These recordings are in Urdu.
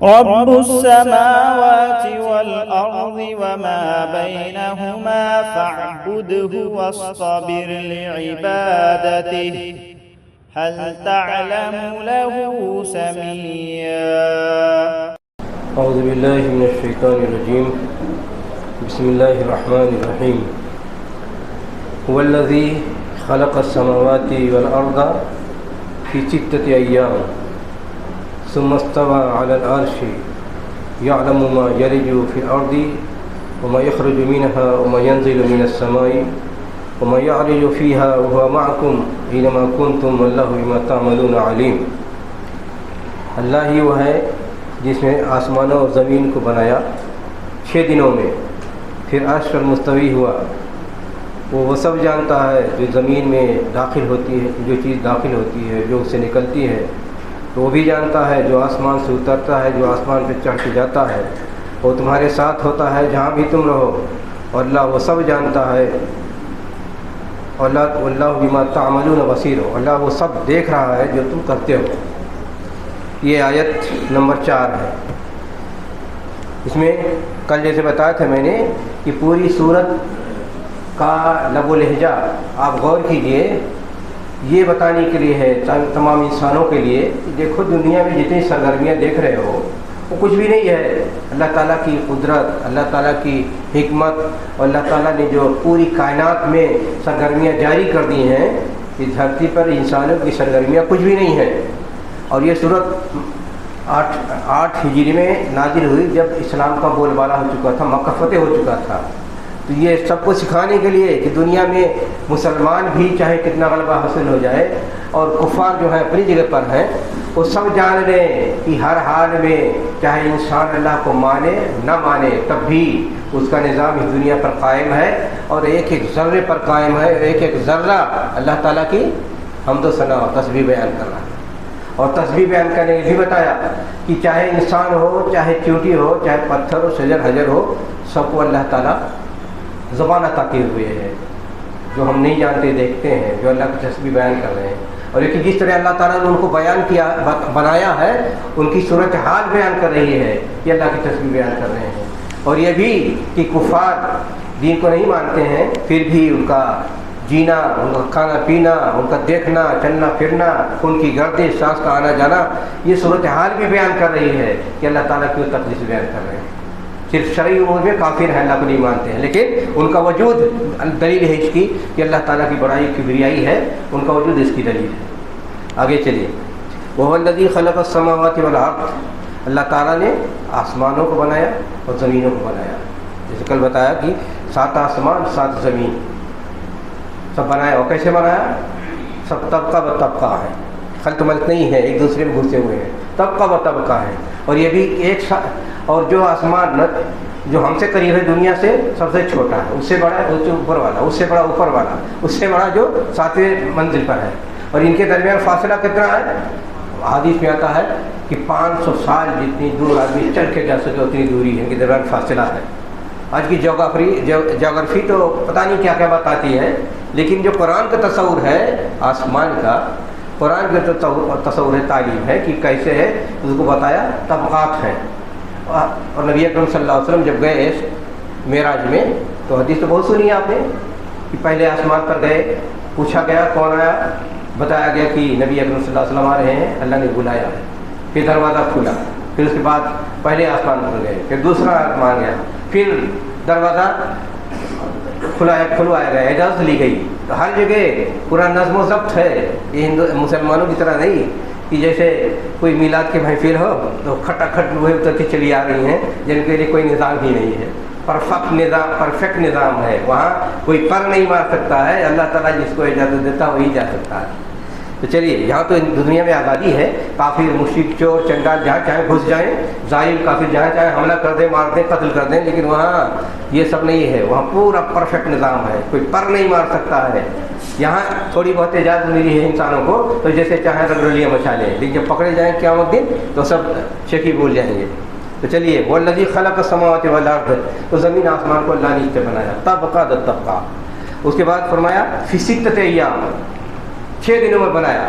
رب السماوات والأرض وما بينهما فاعبده واصطبر لعبادته هل تعلم له سميا أعوذ بالله من الشيطان الرجيم بسم الله الرحمن الرحيم هو الذي خلق السماوات والأرض في 6 أيام ثم استوى على العرش يعلم ما يلج في الأرض وما يخرج منها وما ينزل من السماء وما يعرج فيها وهو معكم أينما كنتم والله بما تعملون عليم. اللہ ہی وہ ہے جس نے آسمانوں اور زمین کو بنایا 6 دنوں میں، پھر عرش پر مستوی ہوا. وہ سب جانتا ہے جو زمین میں داخل ہوتی ہے، جو چیز داخل ہوتی ہے، جو اس سے نکلتی ہے، تو وہ بھی جانتا ہے. جو آسمان سے اترتا ہے، جو آسمان پہ چڑھ کے جاتا ہے، وہ تمہارے ساتھ ہوتا ہے جہاں بھی تم رہو، اور اللہ وہ سب جانتا ہے. اللہ بما تعملون بصیر، اللہ وہ سب دیکھ رہا ہے جو تم کرتے ہو. یہ آیت نمبر 4 ہے. اس میں کل جیسے بتایا تھا میں نے کہ پوری سورت کا لب و لہجہ آپ غور کیجئے، یہ بتانے کے لیے ہے تمام انسانوں کے لیے کہ دیکھو دنیا میں جتنی سرگرمیاں دیکھ رہے ہو وہ کچھ بھی نہیں ہے. اللہ تعالیٰ کی قدرت، اللہ تعالیٰ کی حکمت، اور اللہ تعالیٰ نے جو پوری کائنات میں سرگرمیاں جاری کر دی ہیں، اس دھرتی پر انسانوں کی سرگرمیاں کچھ بھی نہیں ہیں. اور یہ سورت 8 ہجری میں نازل ہوئی جب اسلام کا بول بالا ہو چکا تھا، مکہ فتح ہو چکا تھا. تو یہ سب کو سکھانے کے لیے کہ دنیا میں مسلمان بھی چاہے کتنا غلبہ حاصل ہو جائے، اور کفار جو ہیں اپنی جگہ پر ہیں، وہ سب جان لیں کہ ہر حال میں چاہے انسان اللہ کو مانے نہ مانے تب بھی اس کا نظام اس دنیا پر قائم ہے، اور ایک ایک ذرے پر قائم ہے. ایک ایک ذرہ اللہ تعالیٰ کی حمد و ثنا اور تسبیح بیان کر رہا ہے. اور تسبیح بیان کرنے یہ بھی بتایا کہ چاہے انسان ہو، چاہے چونٹی ہو، چاہے پتھر ہو، شجر حجر ہو، سب کو اللہ تعالیٰ زبان عطا کیے ہوئے ہے جو ہم نہیں جانتے دیکھتے ہیں، جو اللہ کی تسبیح بیان کر رہے ہیں. اور لیکن جس طرح اللہ تعالیٰ نے ان کو بیان کیا بنایا ہے، ان کی صورت حال بیان کر رہی ہے کہ اللہ کی تسبیح بیان کر رہے ہیں. اور یہ بھی کہ کفار دین کو نہیں مانتے ہیں، پھر بھی ان کا جینا، ان کا کھانا پینا، ان کا دیکھنا، چلنا پھرنا، ان کی گردش، سانس کا آنا جانا، یہ صورت حال بھی بیان کر رہی ہے کہ اللہ تعالیٰ کی وہ تقدیس بیان کر رہے ہیں. صرف شرعی امور میں کافر ہیں، اللہ کو نہیں مانتے ہیں، لیکن ان کا وجود دلیل ہے اس کی کہ اللہ تعالیٰ کی بڑائی کبریائی ہے، ان کا وجود اس کی دلیل ہے. آگے چلیے. وَهُوَ الَّذِي خَلَقَ السَّمَاوَاتِ وَالْأَرْضَ، اللہ تعالیٰ نے آسمانوں کو بنایا اور زمینوں کو بنایا. جیسے کل بتایا کہ 7 آسمان 7 زمین سب بنایا. اور کیسے بنایا؟ سب طبقہ ب طبقہ ہے، خلط ملط نہیں ہے، ایک دوسرے میں گھسے ہوئے ہیں، طبقہ ب طبقہ ہے. اور یہ بھی ایک اور جو آسمان جو ہم سے قریب ہے دنیا سے سب سے چھوٹا ہے، اس سے بڑا ہے اس سے اوپر والا، اس سے بڑا اوپر والا، اس سے بڑا جو 7ویں منزل پر ہے. اور ان کے درمیان فاصلہ کتنا ہے؟ حدیث میں آتا ہے کہ 500 سال جتنی دور آدمی چل کے جا سکے اتنی دوری ہے، ان کے درمیان فاصلہ ہے. آج کی جغرافی تو پتہ نہیں کیا کیا بتاتی ہے، لیکن جو قرآن کا تصور ہے آسمان کا، قرآن کا تصور ہے، تعلیم ہے کہ کیسے ہے، اس کو بتایا طبقات ہیں. اور نبی اکرم صلی اللہ علیہ وسلم جب گئے معراج میں تو حدیث تو بہت سنی آپ نے کہ پہلے آسمان پر گئے، پوچھا گیا کون آیا، بتایا گیا کہ نبی اکرم صلی اللہ علیہ وسلم آ رہے ہیں، اللہ نے بلایا ہے. پھر دروازہ کھلا، پھر اس کے بعد پہلے آسمان پر گئے، پھر دوسرا آسمان گیا، پھر دروازہ کھلوایا گیا، اجازت لی گئی. تو ہر جگہ پورا نظم و ضبط ہے. یہ مسلمانوں کی طرح نہیں کہ جیسے کوئی میلاد کے محفل ہو تو کھٹا کھٹ وہی اترتی چلی آ رہی ہیں، جن کے لیے کوئی نظام ہی نہیں ہے. پرفیکٹ نظام ہے، وہاں کوئی پر نہیں مار سکتا ہے. اللہ تعالیٰ جس کو اجازت دیتا ہے وہی جا سکتا ہے. تو چلیے، یہاں تو دنیا میں آزادی ہے، کافر مشرک چور چنڈال جہاں چاہیں گھس جائیں، ظالم کافر جہاں چاہیں حملہ کر دیں، مار دیں، قتل کر دیں، لیکن وہاں یہ سب نہیں ہے. وہاں پورا پرفیکٹ نظام ہے، کوئی پر نہیں مار سکتا ہے. یہاں تھوڑی بہت اجازت ملی ہے انسانوں کو تو جیسے چاہیں رنگولیاں مچا لیں، لیکن جب پکڑے جائیں قیامت دن تو سب شکی بھول جائیں گے. تو چلیے، وَالَّذِي خَلَقَ السَّمَاوَاتِ وَالْأَرْضَ، تو زمین آسمان کو اللہ نے اس سے بنایا، طبقہ در طبقہ. اس کے بعد فرمایا فِي 6 أيام، 6 دنوں میں بنایا.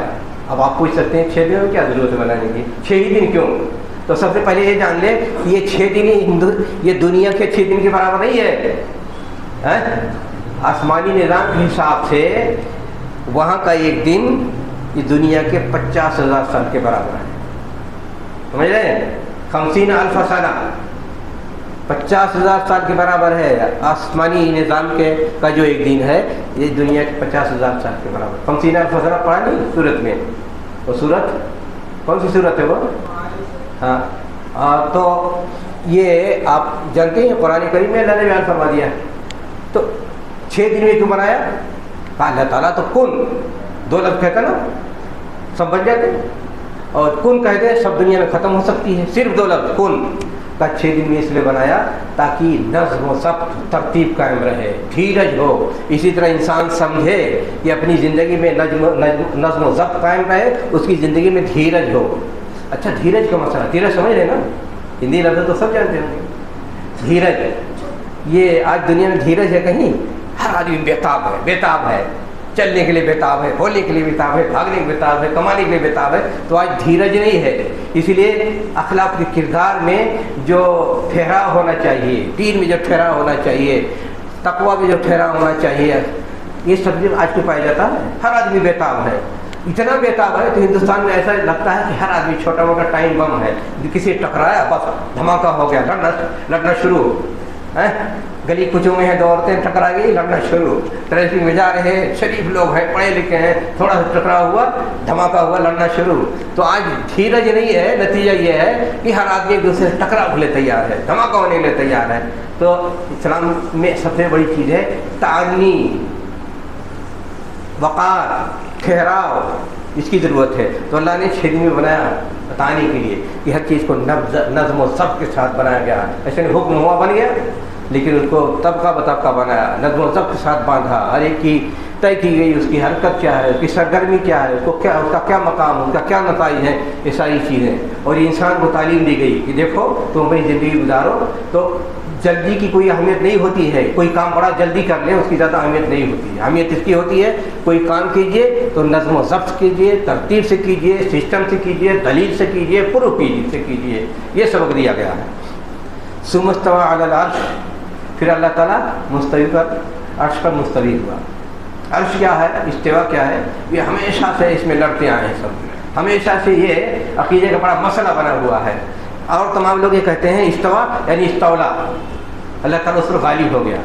اب آپ پوچھ سکتے ہیں 6 دنوں میں کیا ضرورت ہے بنانے کی، 6 ہی دن کیوں؟ تو سب سے پہلے یہ جان لے کہ یہ 6 دن یہ دنیا کے 6 دن کے برابر نہیں ہے. آسمانی نظام کے حساب سے وہاں کا ایک دن یہ دنیا کے 50,000 سال کے برابر ہے. سمجھ رہے ہیں؟ 50,000 سالہ 50,000 سال کے برابر ہے. آسمانی نظام کا جو ایک دن ہے یہ دنیا کے 50,000 سال کے برابر. 50,000 سالہ پڑھا نہیں سورت میں؟ وہ سورت کون سی سورت ہے وہ؟ ہاں تو یہ آپ جانتے ہیں قرآن کریم میں اللہ نے بیان فرما دیا. تو 6 دن میں کیوں بنایا؟ اللہ تعالیٰ تو کن 2 لفظ کہتا نا سب بن جاتے، اور کن کہتے ہیں سب دنیا میں ختم ہو سکتی ہے. صرف 2 لفظ کن کا 6 دن میں اس لیے بنایا تاکہ نظم و ضبط ترتیب قائم رہے، دھیرج ہو. اسی طرح انسان سمجھے کہ اپنی زندگی میں نظم و ضبط قائم رہے، اس کی زندگی میں دھیرج ہو. اچھا دھیرج کا مسئلہ، دھیرج سمجھ رہے نا؟ ہندی لفظ تو سب جانتے ہوں گے. دھیرج، یہ آج دنیا میں دھیرج ہے کہیں؟ ہر آدمی بیتاب ہے، چلنے کے لیے بیتاب ہے، بولنے کے لیے بیتاب ہے، بھاگنے کے لیے بیتاب ہے، کمانے کے لیے بیتاب ہے. تو آج دھیرج نہیں ہے. اسی لیے اخلاق کے کردار میں جو ٹھہراؤ ہونا چاہیے، دین میں جو ٹھہراؤ ہونا چاہیے، تقویٰ میں جو ٹھہراؤ ہونا چاہیے، یہ سب آج کو پایا جاتا ہے. ہر آدمی بیتاب ہے، اتنا بیتاب ہے تو ہندوستان میں ایسا لگتا ہے کہ ہر آدمی چھوٹا موٹا ٹائم بم ہے. کسی ٹکرایا بس دھماکہ ہو گیا، لڑنا شروع. گلی کچوں میں ہیں 2 عورتیں ٹکرا گئی، لڑنا شروع. ٹریفک میں جا رہے ہیں، شریف لوگ ہیں، پڑھے لکھے ہیں، تھوڑا سا ٹکرا ہوا، دھماکہ ہوا، لڑنا شروع. تو آج دھیرج نہیں ہے. نتیجہ یہ ہے کہ ہر آدمی ایک دوسرے سے ٹکراؤ کے لیے تیار ہے، دھماکہ ہونے کے لیے تیار ہے. تو اسلام میں سب سے بڑی چیز ہے تعانی، وقار، ٹھہراؤ، اس کی ضرورت ہے. تو اللہ نے 6 دن میں بنایا بتانے کے لیے کہ ہر چیز کو نظم و ضبط کے ساتھ بنایا گیا. ایسے نہیں حکم ہوا بن گیا، لیکن اس کو طبقہ بطبقہ بنایا، نظم و ضبط کے ساتھ باندھا. ہر ایک کی طے کی گئی، اس کی حرکت کیا ہے، اس کی سرگرمی کیا ہے، اس کا کیا مقام، اس کا کیا نتائج ہے، یہ ساری چیزیں. اور انسان کو تعلیم دی گئی کہ دیکھو تم اپنی زندگی گزارو تو جلدی کی کوئی اہمیت نہیں ہوتی ہے. کوئی کام بڑا جلدی کر لیں اس کی زیادہ اہمیت نہیں ہوتی ہے. اہمیت اس کی ہوتی ہے کوئی کام کیجئے تو نظم و ضبط کیجئے، ترتیب سے کیجئے، سسٹم سے کیجئے، دلیل سے کیجئے، پروف سے کیجئے. یہ سبق دیا گیا ہے. ثم استوى علی العرش، پھر اللہ تعالیٰ مستوی پر عرش پر مستوی ہوا. عرش کیا ہے، استوا کیا ہے، یہ ہمیشہ سے اس میں لڑتے آئے ہیں. سب ہمیشہ سے یہ عقیدے کا بڑا مسئلہ بنا ہوا ہے. اور تمام لوگ یہ کہتے ہیں استوا یعنی استولا، اللہ تعالیٰ اس پر غالب ہو گیا.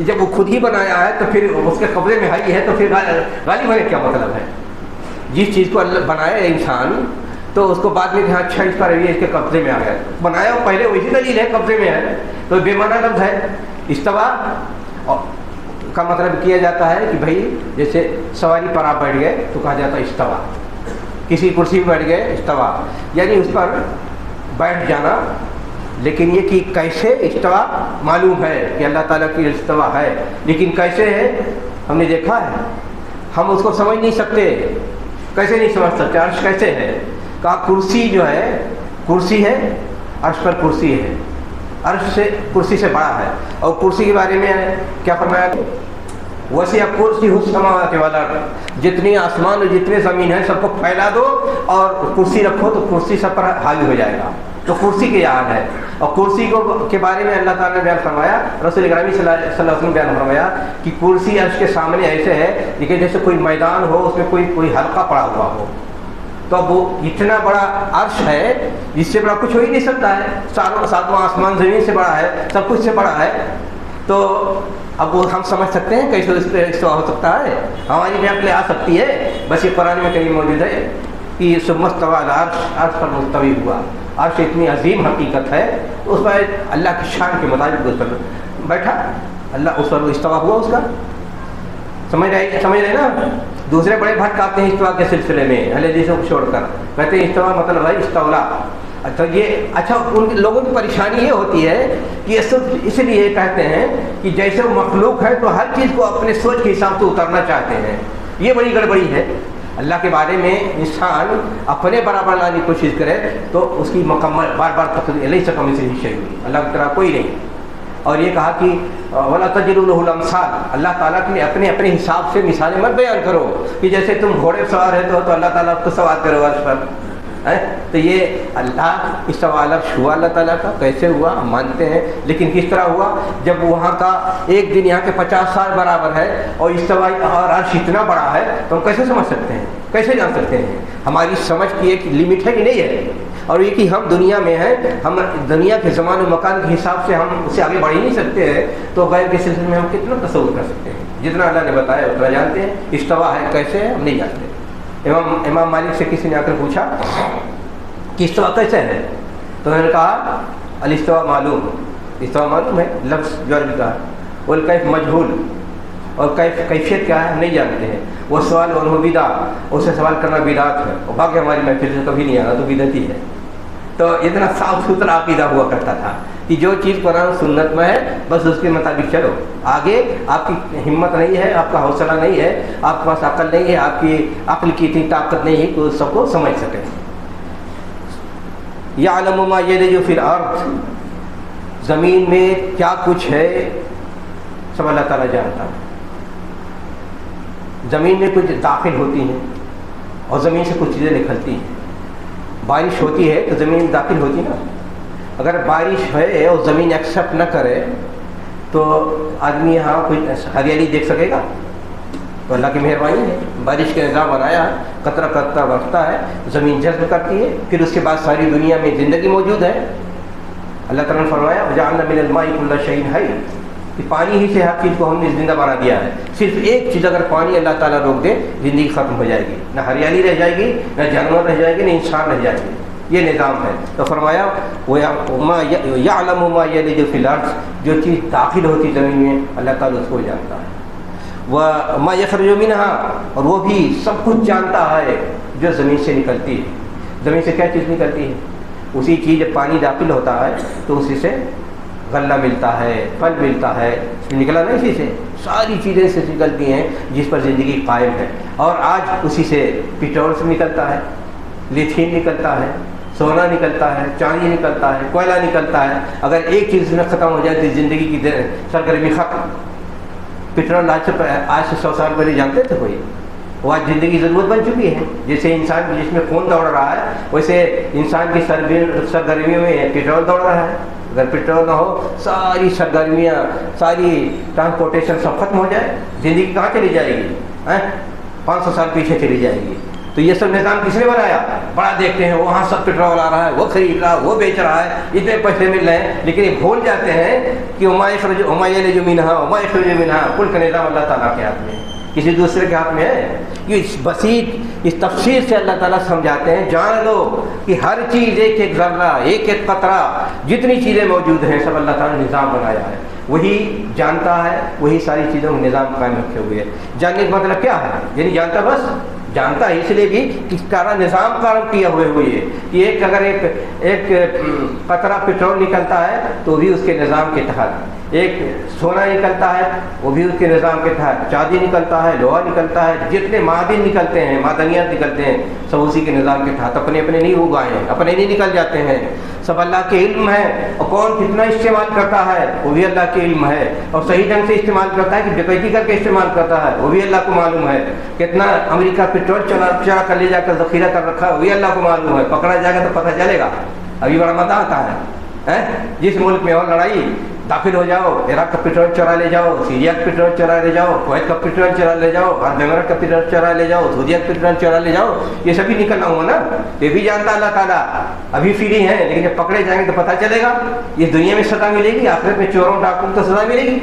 جب وہ خود ہی بنایا ہے تو پھر اس کے قبضے میں ہے تو پھر غالب ہونے کیا مطلب ہے؟ جس چیز کو اللہ بنایا انسان تو اس کو بعد میں کہا اچھا اس پر اس کے قبضے میں آ گیا. بنایا وہ پہلے وہی دلیل ہے قبضے میں ہے، تو بے معنی لفظ ہے. استوا کا مطلب کیا جاتا ہے کہ بھائی جیسے سواری پر آپ بیٹھ گئے تو کہا جاتا ہے استوا. کسی کرسی پہ بیٹھ گئے استوا یعنی اس پر بیٹھ جانا. لیکن یہ کہ کیسے استوا معلوم ہے کہ اللہ تعالیٰ کی استوا ہے، لیکن کیسے ہے ہم نے دیکھا ہے، ہم اس کو سمجھ نہیں سکتے. کیسے نہیں سمجھ سکتے؟ عرش کیسے ہے؟ کہا کرسی جو ہے، کرسی ہے، عرش پر کرسی ہے، عرش سے کرسی سے بڑا ہے. اور کرسی کے بارے میں کیا فرمایا؟ وسع کرسی السماوات والارض، جتنی آسمان اور جتنے زمین ہے سب کو پھیلا دو اور کرسی رکھو تو کرسی سب پر حاوی ہو جائے گا. تو کرسی کی یاد ہے. اور کرسی کے بارے میں اللہ تعالیٰ نے بیان فرمایا، رسول گرامی صلی اللہ علیہ وسلم نے بیان فرمایا کہ کرسی عرش کے سامنے ایسے ہے لیکن جیسے کوئی میدان ہو اس میں کوئی حلقہ پڑا ہوا ہو. تو اب وہ اتنا بڑا عرش ہے جس سے بڑا کچھ ہو ہی نہیں سکتا ہے. ساتواں آسمان زمین سے بڑا ہے، سب کچھ سے بڑا ہے. تو اب وہ ہم سمجھ سکتے ہیں کیسے اس پہ استوا ہو سکتا ہے؟ ہماری بھی عقل آ سکتی ہے. بس یہ قرآن میں کہیں موجود ہے کہ ثم استوى علی العرش، عرش پر مستوی ہوا. عرش اتنی عظیم حقیقت ہے اس پر اللہ کی شان کے مطابق اس پر بیٹھا. اللہ اس پر استوا ہوا اس کا. سمجھ رہے نا؟ دوسرے بڑے بھٹکاتے ہیں استوا کے سلسلے میں اہل حدیثوں کو چھوڑ کر، کہتے ہیں استوا مطلب ہے استولا. اچھا ان لوگوں کی پریشانی یہ ہوتی ہے کہ یہ سب اس لیے کہتے ہیں کہ جیسے وہ مخلوق ہے تو ہر چیز کو اپنے سوچ کے حساب سے اترنا چاہتے ہیں. یہ بڑی گڑبڑی ہے. اللہ کے بارے میں انسان اپنے برابر لانے کی کوشش کرے تو اس کی مکمل بار بار تقریر نہیں سکم سے ہی شروع ہوئی. اللہ کی طرح کوئی نہیں. اور یہ کہا کہ وَلَا تَجْعَلُوا لَهُ الْأَمْثَالَ، اللہ تعالیٰ کے لیے اپنے حساب سے مثالیں مت بیان کرو کہ جیسے تم گھوڑے سوار ہے تو اللہ تعالیٰ کو سوار کرو عرش پر. تو یہ اللہ استوى علی العرش ہوا اللہ تعالیٰ کا، کیسے ہوا ہم مانتے ہیں، لیکن کس طرح ہوا؟ جب وہاں کا ایک دن یہاں کے 50 سال برابر ہے اور استوى اور عرش اتنا بڑا ہے تو ہم کیسے سمجھ سکتے ہیں، کیسے جان سکتے ہیں؟ ہماری سمجھ کی ایک لمٹ ہے کہ نہیں ہے؟ اور یہ کہ ہم دنیا میں ہیں، ہم دنیا کے زمان و مکان کے حساب سے ہم اسے آگے بڑھ ہی نہیں سکتے ہیں، تو غیب کے سلسلے میں ہم کتنا تصور کر سکتے ہیں؟ جتنا اللہ نے بتایا اتنا جانتے ہیں، استوا ہے کیسے ہے ہم نہیں جانتے۔ امام مالک سے کسی نے آ کر پوچھا کہ استوا کیسے ہے، تو انہوں نے کہا الاستوا معلوم، استوا معلوم ہے، لفظ جو عربی کا ہے، والکیف مجہول، اور کیفیت کیا ہے ہم نہیں جانتے ہیں، وہ سوال اور وہ بدعت، اس سے سوال کرنا بدعت ہے، اور باقی ہماری محفل سے کبھی نہیں آنا تو بدعت ہی ہے۔ تو اتنا صاف ستھرا عقیدہ ہوا کرتا تھا کہ جو چیز قرآن سنت میں ہے بس اس کے مطابق چلو، آگے آپ کی ہمت نہیں ہے، آپ کا حوصلہ نہیں ہے، آپ کے پاس عقل نہیں ہے، آپ کی عقل کی اتنی طاقت نہیں ہے کہ اس سب کو سمجھ سکیں۔ یعلم ما یلج فی الارض، زمین میں کیا کچھ ہے سب اللہ تعالیٰ جانتا ہے۔ زمین میں کچھ داخل ہوتی ہیں اور زمین سے کچھ چیزیں نکلتی ہیں۔ بارش ہوتی ہے تو زمین داخل ہوتی نا، اگر بارش ہے اور زمین ایکسیپٹ نہ کرے تو آدمی یہاں کوئی ہریالی دیکھ سکے گا؟ تو اللہ کی مہربانی ہے، بارش کا نظام بنایا ہے، قطرہ قطرہ برستا ہے، زمین جذب کرتی ہے، پھر اس کے بعد ساری دنیا میں زندگی موجود ہے۔ اللہ تعالیٰ نے فرمایا وجعلنا من الماء كل شيء حي، کہ پانی ہی سے ہر چیز کو ہم نے زندہ بنا دیا ہے۔ صرف ایک چیز اگر پانی اللہ تعالیٰ روک دے زندگی ختم ہو جائے گی، نہ ہریالی رہ جائے گی، نہ جانور رہ جائے گی، نہ انسان رہ جائے گی۔ یہ نظام ہے۔ تو فرمایا یعلم ما یلج فی الارض، جو چیز داخل ہوتی زمین میں اللہ تعالیٰ اس کو جانتا ہے۔ وما یخرج منہا، اور وہ بھی سب کچھ جانتا ہے جو زمین سے نکلتی ہے۔ زمین سے کیا چیز نکلتی ہے؟ اسی چیز جب پانی داخل ہوتا ہے تو اسی سے غلہ ملتا ہے، پھل ملتا ہے، نکلا نا اسی سے، ساری چیزیں اس سے نکلتی ہیں جس پر زندگی قائم ہے۔ اور آج اسی سے پیٹرول سے نکلتا ہے، لیتھین نکلتا ہے، سونا نکلتا ہے، چاندی نکلتا ہے، کوئلہ نکلتا ہے۔ اگر ایک چیز میں ختم ہو جائے تو زندگی کی سرگرمی ختم۔ پیٹرول آج سے 100 سال پہلے جانتے تھے کوئی؟ وہ آج زندگی ضرورت بن چکی ہے۔ جیسے انسان جس میں خون دوڑ رہا ہے ویسے انسان کی سرگرمیوں میں پیٹرول دوڑ رہا ہے۔ اگر پیٹرول نہ ہو ساری سرگرمیاں، ساری ٹرانسپورٹیشن سب ختم ہو جائے، زندگی کہاں چلی جائے گی؟ 500 سال پیچھے چلی جائے گی۔ تو یہ سب نظام کس نے بنایا؟ بڑا دیکھتے ہیں وہاں سب پیٹرول آ رہا ہے، وہ خرید رہا ہے، وہ بیچ رہا ہے، اتنے پیسے مل رہے ہیں، لیکن یہ بھول جاتے ہیں کہ وما یلج منہا وما یخرج منہا، کل کا نظام اللہ تعالیٰ کے ہاتھ میں ہے، کسی دوسرے کے ہاتھ میں ہے؟ یہ اس بسیط اس تفسیر سے اللہ تعالیٰ سمجھاتے ہیں جان لو کہ ہر چیز، ایک ایک ذرہ، ایک ایک قطرہ، جتنی چیزیں موجود ہیں سب اللہ تعالیٰ نے نظام بنایا ہے، وہی جانتا ہے، وہی ساری چیزوں میں نظام قائم رکھے ہوئے ہے۔ جاننے کا مطلب کیا ہے؟ یعنی جانتا بس جانتا ہے اس لیے بھی کہ سارا نظام قائم کیا ہوئی ہے کہ ایک اگر ایک قطرہ پیٹرول نکلتا ہے تو بھی اس کے نظام کے تحت، ایک سونا نکلتا ہے وہ بھی اس کے نظام کے تحت، چاندی نکلتا ہے، لوہا نکلتا ہے، جتنے معدن نکلتے ہیں، معدنیات نکلتے ہیں، سب اسی کے نظام کے تحت، اپنے اپنے نہیں اگائے ہیں، اپنے نہیں نکل جاتے ہیں، سب اللہ کے علم ہے۔ اور کون کتنا استعمال کرتا ہے وہ بھی اللہ کے علم ہے، اور صحیح ڈھنگ سے استعمال کرتا ہے کہ ڈکیتی کر کے استعمال کرتا ہے وہ بھی اللہ کو معلوم ہے۔ کتنا امریکہ پیٹرول چرا کر لے جا کر ذخیرہ کر رکھا ہے وہ بھی اللہ کو معلوم ہے، پکڑا جائے گا تو پتہ چلے گا۔ ابھی بڑا مزہ آتا ہے جس ملک میں اور لڑائی داخل ہو جاؤ، عراق کا پیٹرول چرا لے جاؤ، سیریا کا پیٹرول چرا لے جاؤ، کویت کا پیٹرول چرا لے جاؤ، عرب امارات کا پیٹرول چرا لے جاؤ، سعودی کا پیٹرول چرا لے جاؤ، یہ سبھی نکلنا ہوا نا، یہ بھی جانتا اللہ تعالیٰ۔ ابھی فری ہیں لیکن جب پکڑے جائیں گے تو پتہ چلے گا، یہ دنیا میں سزا ملے گی، آخرت میں چوروں ڈاکوں کو سزا ملے گی۔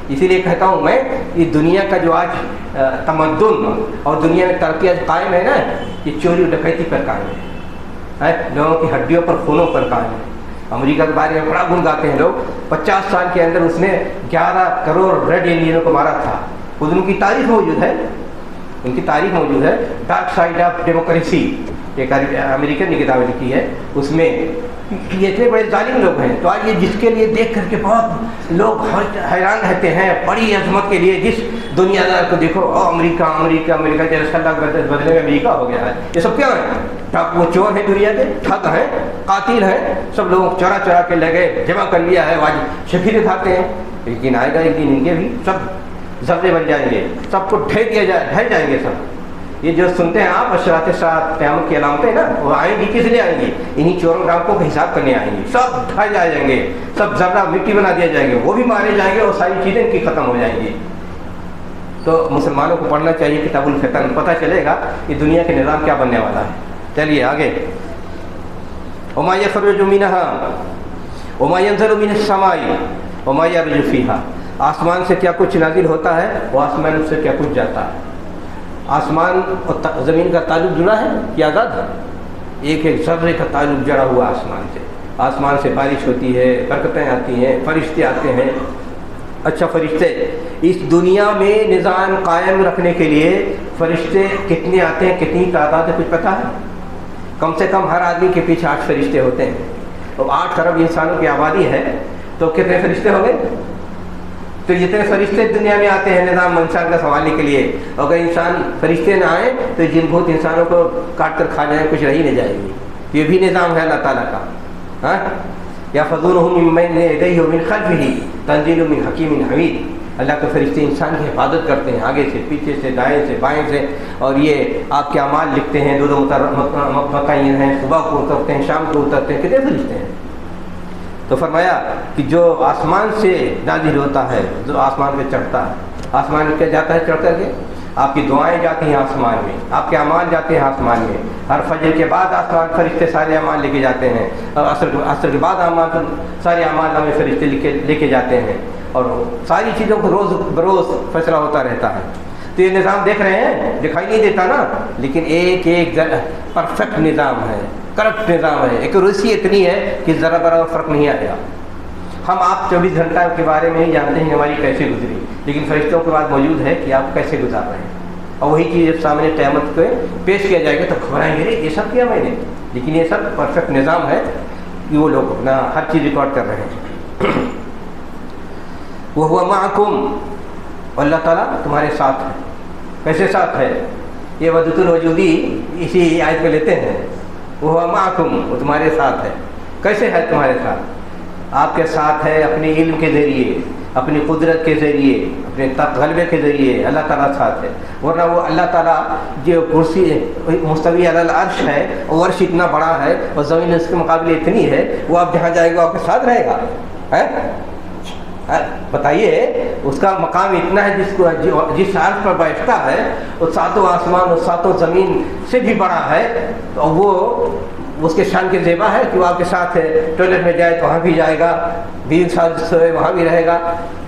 اسی لیے کہتا ہوں میں یہ دنیا کا جو آج تمدن اور دنیا میں ترقی آج قائم ہے نا، یہ چوری و ڈکیتی پر قائم ہے، لوگوں کی ہڈیوں پر، خونوں پر قائم ہے۔ امریکہ کے بارے میں بڑا گن گاتے ہیں لوگ، 50 سال کے اندر اس نے 11 کروڑ ریڈ انڈینوں کو مارا تھا، خود ان کی تاریخ موجود ہے، ان کی تاریخ موجود ہے۔ ڈارک سائڈ آف ڈیموکریسی ایک امریکن نے کتاب لکھی ہے، اس میں یہ اتنے بڑے ظالم لوگ ہیں، تو آج یہ جس کے لیے دیکھ کر کے بہت لوگ حیران رہتے ہیں، بڑی عظمت کے لیے جس دنیا دار کو دیکھو، امریکہ امریکہ امریکہ جیسے اللہ کے بدلے میں امریکہ ہو گیا ہے۔ یہ سب کیا ہے؟ وہ چور ہیں، دنیا کے ٹھگ ہیں، قاتل ہیں، سب لوگوں چورا چورا کے لگے جمع کر لیا ہے، آج شفیع دکھاتے ہیں، لیکن آئے گا ایک دن ان کے بھی سب ذرے بن جائیں گے، سب کو ڈھہ دیا جائے، ڈھہ جائیں گے سب۔ یہ جو سنتے ہیں آپ اشراط ساعت قیامت کی علامتیں نا، وہ آئیں گی کس لیے آئیں گی؟ انہی چوروں ڈاکوں کا حساب کرنے آئیں گی. سب ڈھا جائیں گے، سب ذرہ مٹی بنا دیا جائیں گے، وہ بھی مارے جائیں گے اور ساری چیزیں ان کی ختم ہو جائیں گی. تو مسلمانوں کو پڑھنا چاہیے کتاب الفتن، پتہ چلے گا کہ دنیا کے نظام کیا بننے والا ہے. چلیے آگے. وما يخرج منها وما ينزل من السماء وما يعرج فيها، آسمان سے کیا کچھ نازل ہوتا ہے، وہ آسمان سے کیا کچھ جاتا ہے. آسمان اور زمین کا تعلق جڑا ہے کیا آزاد ہے؟ ایک ایک ذرے کا تعلق جڑا ہوا آسمان سے. آسمان سے بارش ہوتی ہے، برکتیں آتی ہیں، فرشتے آتے ہیں. اچھا، فرشتے اس دنیا میں نظام قائم رکھنے کے لیے فرشتے کتنے آتے ہیں، کتنی تعداد ہے، کچھ پتہ ہے؟ کم سے کم ہر آدمی کے پیچھے 8 فرشتے ہوتے ہیں. اور 8 ارب انسانوں کی آبادی ہے تو کتنے فرشتے ہوں گے؟ تو جتنے فرشتے دنیا میں آتے ہیں نظام انسان کا سنبھالنے کے لیے، اگر انسان فرشتے نہ آئیں تو جن بہت انسانوں کو کاٹ کر کھا جائیں، کچھ رہی نہیں جائے گی. یہ بھی نظام ہے اللہ تعالیٰ کا. ہاں، یا فضولہ من بین یدیہ ومن خلفہ تنزیل من حکیم حمید. اللہ کے فرشتے انسان کی حفاظت کرتے ہیں، آگے سے، پیچھے سے، دائیں سے، بائیں سے، اور یہ آپ کے اعمال لکھتے ہیں. دو متعین ہیں، صبح کو اترتے ہیں، شام کو اترتے ہیں. کتنے فرشتے ہیں؟ تو فرمایا کہ جو آسمان سے نازل ہوتا ہے، جو آسمان پہ چڑھتا ہے، آسمان میں کیا جاتا ہے چڑھ کر کے؟ آپ کی دعائیں جاتی ہیں آسمان میں، آپ کے اعمال جاتے ہیں آسمان میں. ہر فجر کے بعد آسمان فرشتے سارے اعمال لے کے جاتے ہیں، اور عصر کے بعد سارے اعمال ہمیں فرشتے لے کے جاتے ہیں. اور ساری چیزوں کو روز بروز فیصلہ ہوتا رہتا ہے. تو یہ نظام دیکھ رہے ہیں، دکھائی نہیں دیتا نا، لیکن ایک ایک پرفیکٹ نظام ہے، کریکٹ نظام ہے. ایکوریسی اتنی ہے کہ ذرا برابر فرق نہیں آئے گا. ہم آپ 24 گھنٹہ کے بارے میں ہی جانتے ہیں ہماری کیسے گزری، لیکن فرشتوں کے بعد موجود ہے کہ آپ کیسے گزار رہے ہیں. اور وہی چیز جب سامنے قیامت کو پیش کیا جائے گا تو گھبرائیں گے، یہ سب کیا میں نے. لیکن یہ سب پرفیکٹ نظام ہے کہ وہ لوگ اپنا ہر چیز ریکارڈ کر رہے ہیں. وَهُوَ مَعَكُمْ، اور اللہ تعالیٰ تمہارے ساتھ ہے. کیسے ساتھ ہے؟ یہ وحدت الوجودی اسی آیت میں لیتے ہیں. وَهُوَ مَعَكُمْ، وہ تمہارے ساتھ ہے. کیسے ہے تمہارے ساتھ؟ آپ کے ساتھ ہے اپنے علم کے ذریعے، اپنی قدرت کے ذریعے، اپنے غلبے کے ذریعے. اللہ تعالیٰ ساتھ ہے. ورنہ وہ اللہ تعالیٰ جو کرسی مستوی علی العرش ہے، اور عرش اتنا بڑا ہے اور زمین اس کے مقابلے اتنی ہے، وہ آپ جہاں جائے گا آپ کے ساتھ رہے گا؟ بتائیے، اس کا مقام اتنا ہے جس عرش پر بیٹھتا ہے وہ 7 آسمان اور 7 زمین سے بھی بڑا ہے. اور وہ اس کے شان کے زیبا ہے کہ وہ آپ کے ساتھ ہے. ٹوائلٹ میں جائے تو وہاں بھی جائے گا، بیوی کے ساتھ سوئے وہاں بھی رہے گا.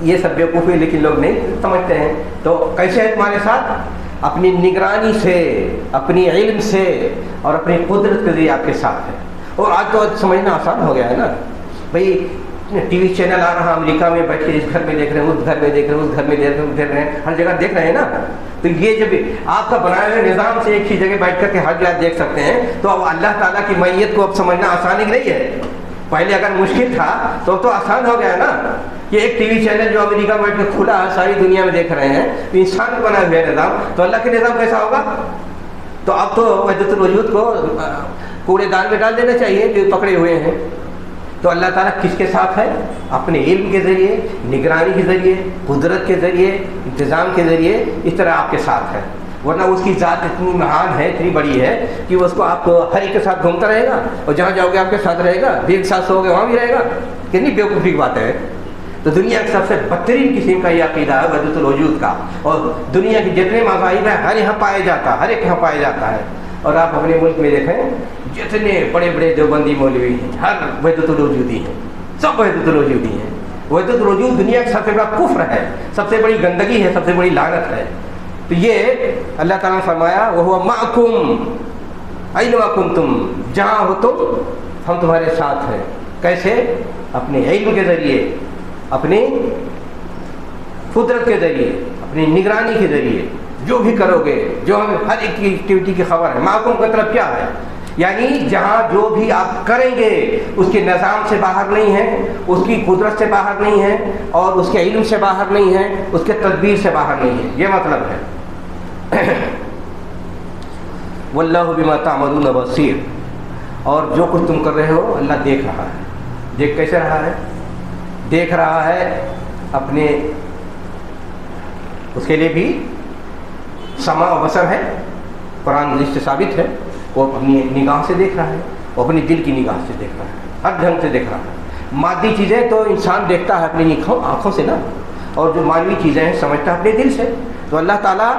یہ سب بیوقوفی لیکن لوگ نہیں سمجھتے ہیں. تو کیسے ہے تمہارے ساتھ؟ اپنی نگرانی سے، اپنی علم سے اور اپنی قدرت کے ذریعے آپ کے ساتھ ہے. اور آج تو سمجھنا آسان ہو گیا ہے نا بھائی. ٹی وی چینل آ رہا امریکہ میں، بیٹھ کے اس گھر میں دیکھ رہے ہیں، اس گھر میں دیکھ رہے ہیں، اس گھر میں دیکھ رہے ہیں، ہر جگہ دیکھ رہے ہیں نا. تو یہ جب آپ کا بنائے ہوئے نظام سے ایک ہی جگہ بیٹھ کر کے ہر جگہ دیکھ سکتے ہیں، تو اب اللہ تعالیٰ کی معیت کو اب سمجھنا آسان ہی نہیں ہے. پہلے اگر مشکل تھا تو آسان ہو گیا نا. یہ ایک ٹی وی چینل جو امریکہ میں بیٹھ کے کھلا ہے، ساری دنیا میں دیکھ رہے ہیں، تو انسان کو بنائے ہوئے نظام، تو اللہ کے نظام کیسا ہوگا؟ تو اب تو وحدت الوجود کو کوڑے دان میں ڈال دینا چاہیے جو پکڑے ہوئے ہیں. تو اللہ تعالیٰ کس کے ساتھ ہے؟ اپنے علم کے ذریعے، نگرانی کے ذریعے، قدرت کے ذریعے، انتظام کے ذریعے اس طرح آپ کے ساتھ ہے. ورنہ اس کی ذات اتنی مہان ہے، اتنی بڑی ہے کہ وہ اس کو آپ ہر ایک کے ساتھ گھومتا رہے گا، اور جہاں جاؤ گے آپ کے ساتھ رہے گا، بھی ایک ساتھ سو گے وہاں بھی رہے گا. کتنی بیوقوفی کی بات ہے. تو دنیا کی سب سے بدترین قسم کا یہ عقیدہ ہے وحدت الوجود کا. اور دنیا کے جتنے مذاہب ہیں ہر یہاں پایا جاتا ہے، ہر ایک یہاں پایا جاتا ہے. اور آپ اپنے ملک میں دیکھیں جتنے بڑے بڑے دیوبندی مولوی ہیں، ہر وحدت الوجودی ہیں، سب وحدت الوجودی ہیں. وحدت الوجود دنیا کا سب سے بڑا کفر ہے، سب سے بڑی گندگی ہے، سب سے بڑی لعنت ہے. تو یہ اللہ تعالیٰ نے فرمایا وَهُوَ مَعَكُمْ أَيْنَمَا كُنْتُمْ، جہاں ہو تم ہم تمہارے ساتھ ہیں. کیسے؟ اپنے علم کے ذریعے، اپنی قدرت کے ذریعے، اپنی نگرانی کے ذریعے. جو بھی کرو گے، جو ہم ہر ایک کی ایکٹیویٹی کی خبر ہے. معکوم کا مطلب کیا ہے؟ یعنی جہاں جو بھی آپ کریں گے اس کے نظام سے باہر نہیں ہے، اس کی قدرت سے باہر نہیں ہے، اور اس کے علم سے باہر نہیں ہے، اس کے تدبیر سے باہر نہیں ہے. یہ مطلب ہے. واللہ بما تعملون بصیر، اور جو کچھ تم کر رہے ہو اللہ دیکھ رہا ہے. دیکھ کیسے رہا ہے؟ دیکھ رہا ہے اپنے، اس کے لیے بھی سمع و بصر ہے، قرآن سے ثابت ہے، وہ اپنی نگاہ سے دیکھ رہا ہے، وہ اپنی دل کی نگاہ سے دیکھ رہا ہے، ہر ڈھنگ سے دیکھ رہا ہے۔ مادی چیزیں تو انسان دیکھتا ہے اپنی آنکھوں سے نا، اور جو مانوی چیزیں ہیں سمجھتا ہے اپنے دل سے۔ تو اللہ تعالیٰ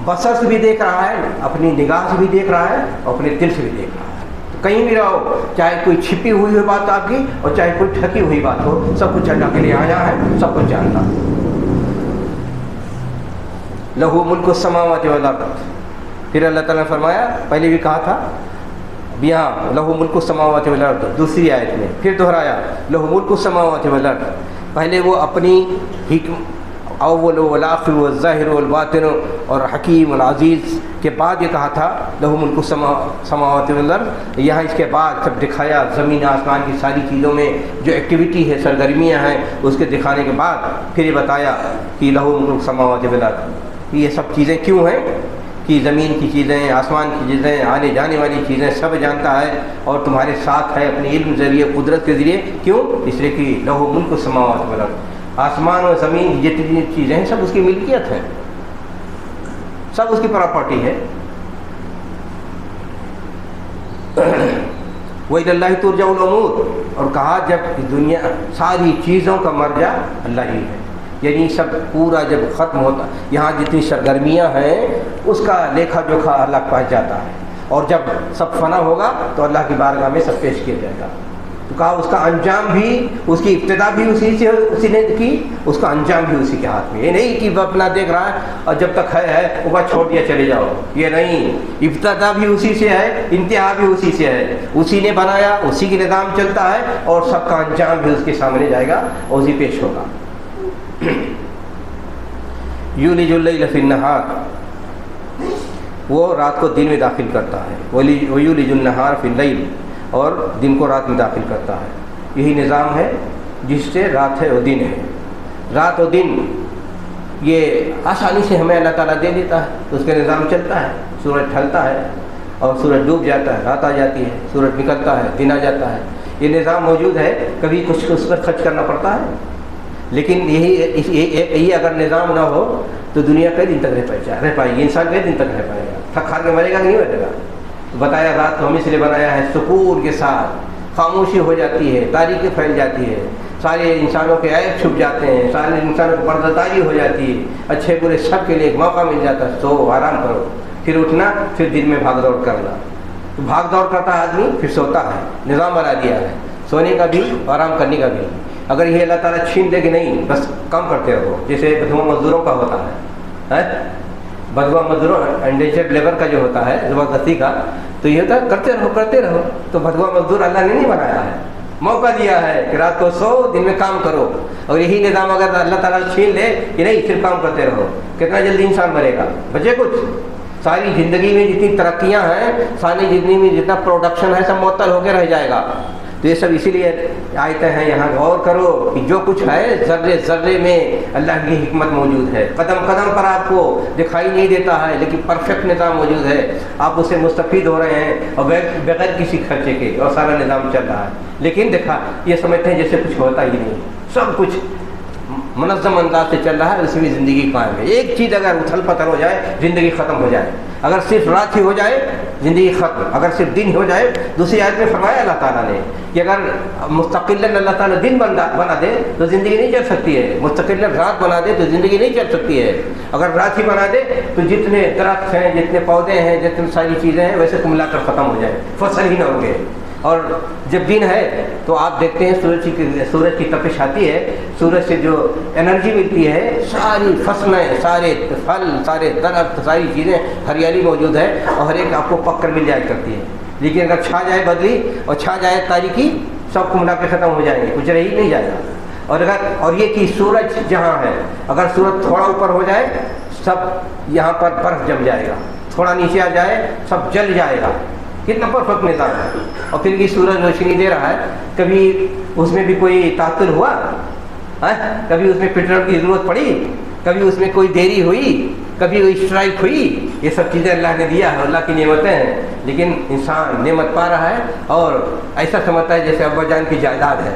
بصر سے بھی دیکھ رہا ہے، اپنی نگاہ سے بھی دیکھ رہا ہے، اور اپنے دل سے بھی دیکھ رہا ہے۔ تو کہیں بھی رہو، چاہے کوئی چھپی ہوئی بات آپ کی اور چاہے کوئی ڈھکی ہوئی بات ہو، سب کچھ اللہ کے لیے آیا ہے، سب کچھ جانتا ہے۔ لہو ملک السماوات والارض، پھر اللہ تعالیٰ نے فرمایا، پہلے بھی کہا تھا یہاں لہو ملک السماوات والارض، دوسری آیت میں پھر دہرایا لہو ملک السماوات والارض۔ پہلے وہ اپنی اول والآخر والظاہر والباطن اور حکیم العزیز کے بعد یہ کہا تھا لہو ملک السماوات والارض۔ یہاں اس کے بعد سب دکھایا، زمین آسمان کی ساری چیزوں میں جو ایکٹیویٹی ہے، سرگرمیاں ہیں، اس کے دکھانے کے بعد پھر یہ بتایا کہ لہو ملک السماوات والارض۔ یہ سب چیزیں کیوں ہیں کہ زمین کی چیزیں، آسمان کی چیزیں، آنے جانے والی چیزیں سب جانتا ہے اور تمہارے ساتھ ہے اپنے علم ذریعے، قدرت کے ذریعے۔ کیوں؟ اس لیے کہ لہو ملک السماوات والارض، آسمان اور زمین کی جتنی چیزیں ہیں سب اس کی ملکیت ہے، سب اس کی پراپرٹی ہے۔ وَإِلَى اللَّهِ تُرْجَعُ الْأُمُورُ، اور کہا جب دنیا ساری چیزوں کا مرجع اللہ ہی ہے، یعنی سب پورا جب ختم ہوتا، یہاں جتنی سرگرمیاں ہیں اس کا لیکھا جوکھا اللہ پاس جاتا ہے، اور جب سب فنا ہوگا تو اللہ کی بارگاہ میں سب پیش کیا جائے گا۔ تو کہا اس کا انجام بھی، اس کی ابتدا بھی اسی نے کی، اس کا انجام بھی اسی کے ہاتھ میں۔ یہ نہیں کہ وہ اپنا دیکھ رہا ہے اور جب تک ہے وہ بات چھوڑ دیا چلے جاؤ، یہ نہیں، ابتدا بھی اسی سے ہے، انتہا بھی اسی سے ہے، اسی نے بنایا، اسی کے نظام چلتا ہے، اور سب کا انجام بھی اس کے سامنے جائے گا اور اسی پیش ہوگا۔ یولج اللیل فی النہار، وہ رات کو دن میں داخل کرتا ہے، ویولج النہار فی اللیل، اور دن کو رات میں داخل کرتا ہے۔ یہی نظام ہے جس سے رات ہے اور دن ہے۔ رات اور دن یہ آسانی سے ہمیں اللہ تعالیٰ دے دیتا ہے، تو اس کا نظام چلتا ہے۔ سورج ڈھلتا ہے اور سورج ڈوب جاتا ہے، رات آ جاتی ہے، سورج نکلتا ہے، دن آ جاتا ہے۔ یہ نظام موجود ہے، کبھی کچھ اس پر خرچ کرنا پڑتا ہے، لیکن یہی اگر نظام نہ ہو تو دنیا کئی دن تک رہ پائے گی، انسان کئی دن تک رہ پائے گا، تھک ہار کے مرے گا کہ نہیں مرے گا۔ بتایا رات کو ہم اس لیے بنایا ہے سکون کے ساتھ، خاموشی ہو جاتی ہے، تاریکی پھیل جاتی ہے، سارے انسانوں کے عیب چھپ جاتے ہیں، سارے انسانوں کو پردہ داری ہو جاتی ہے، اچھے برے سب کے لیے ایک موقع مل جاتا ہے۔ سو آرام کرو، پھر اٹھنا، پھر دن میں بھاگ دوڑ کرنا۔ تو بھاگ دوڑ کرتا ہے آدمی، پھر سوتا ہے، نظام بنا دیا ہے سونے کا بھی، آرام کرنے کا بھی۔ اگر یہ اللہ تعالیٰ چھین دے کہ نہیں، بس کام کرتے رہو، جیسے بدھوا مزدوروں کا ہوتا ہے، بدھوا مزدوروں انڈینجرڈ لیبر کا جو ہوتا ہے زبردستی کا، تو یہ ہوتا ہے کرتے رہو۔ تو بدھوا مزدور اللہ نے نہیں بنایا ہے، موقع دیا ہے کہ رات کو سو، دن میں کام کرو۔ اور یہی نظام اگر اللہ تعالیٰ چھین لے کہ نہیں صرف کام کرتے رہو، کتنا جلدی انسان مرے گا، بچے کچھ؟ ساری زندگی میں جتنی ترقیاں ہیں، ساری زندگی میں جتنا پروڈکشن ہے، سب معطل ہو کے رہ جائے گا۔ تو یہ سب اسی لیے آیتیں ہیں، یہاں غور کرو کہ جو کچھ ہے ذرے ذرے میں اللہ کی حکمت موجود ہے، قدم قدم پر آپ کو دکھائی نہیں دیتا ہے، لیکن پرفیکٹ نظام موجود ہے، آپ اس سے مستفید ہو رہے ہیں اور بغیر کسی خرچے کے، اور سارا نظام چل رہا ہے۔ لیکن دیکھا یہ سمجھتے ہیں جیسے کچھ ہوتا ہی نہیں، سب کچھ منظم انداز سے چل رہا ہے، اسی میں زندگی قائم ہے۔ ایک چیز اگر اتھل پتھر ہو جائے، زندگی ختم ہو جائے۔ اگر صرف رات ہی ہو جائے، زندگی ختم۔ اگر صرف دن ہو جائے، دوسری آیت میں فرمایا اللہ تعالیٰ نے کہ اگر مستقلاً اللہ تعالیٰ دن بنا دے تو زندگی نہیں چل سکتی ہے، مستقلاً رات بنا دے تو زندگی نہیں چل سکتی ہے۔ اگر رات ہی بنا دے تو جتنے درخت ہیں، جتنے پودے ہیں، جتنے ساری چیزیں ہیں، ویسے کم ملا کر ختم ہو جائے، فصل ہی نہ ہوں گے۔ اور جب دن ہے تو آپ دیکھتے ہیں سورج کی تپش آتی ہے، سورج سے جو انرجی ملتی ہے، ساری فصلیں، سارے پھل، سارے درخت، ساری چیزیں، ہریالی موجود ہے، اور ہر ایک آپ کو پک کر مل جایا کرتی ہے۔ لیکن اگر چھا جائے بدلی اور چھا جائے تاریکی، سب کو ملا کے ختم ہو جائیں گے، کچھ رہ ہی نہیں جائے گا۔ اور یہ کہ سورج جہاں ہے، اگر سورج تھوڑا اوپر ہو جائے، سب یہاں پر برف جم جائے گا، تھوڑا نیچے آ جائے سب جل جائے گا۔ کتنا پرفیکٹ نظام ہے۔ اور پھر یہ سورج روشنی دے رہا ہے، کبھی اس میں بھی کوئی تعطل ہوا، کبھی اس میں پیٹرول کی ضرورت پڑی، کبھی اس میں کوئی دیری ہوئی، کبھی کوئی اسٹرائک ہوئی، یہ سب چیزیں اللہ نے دیا ہے، اللہ کی نعمتیں ہیں۔ لیکن انسان نعمت پا رہا ہے اور ایسا سمجھتا ہے جیسے ابا جان کی جائیداد ہے،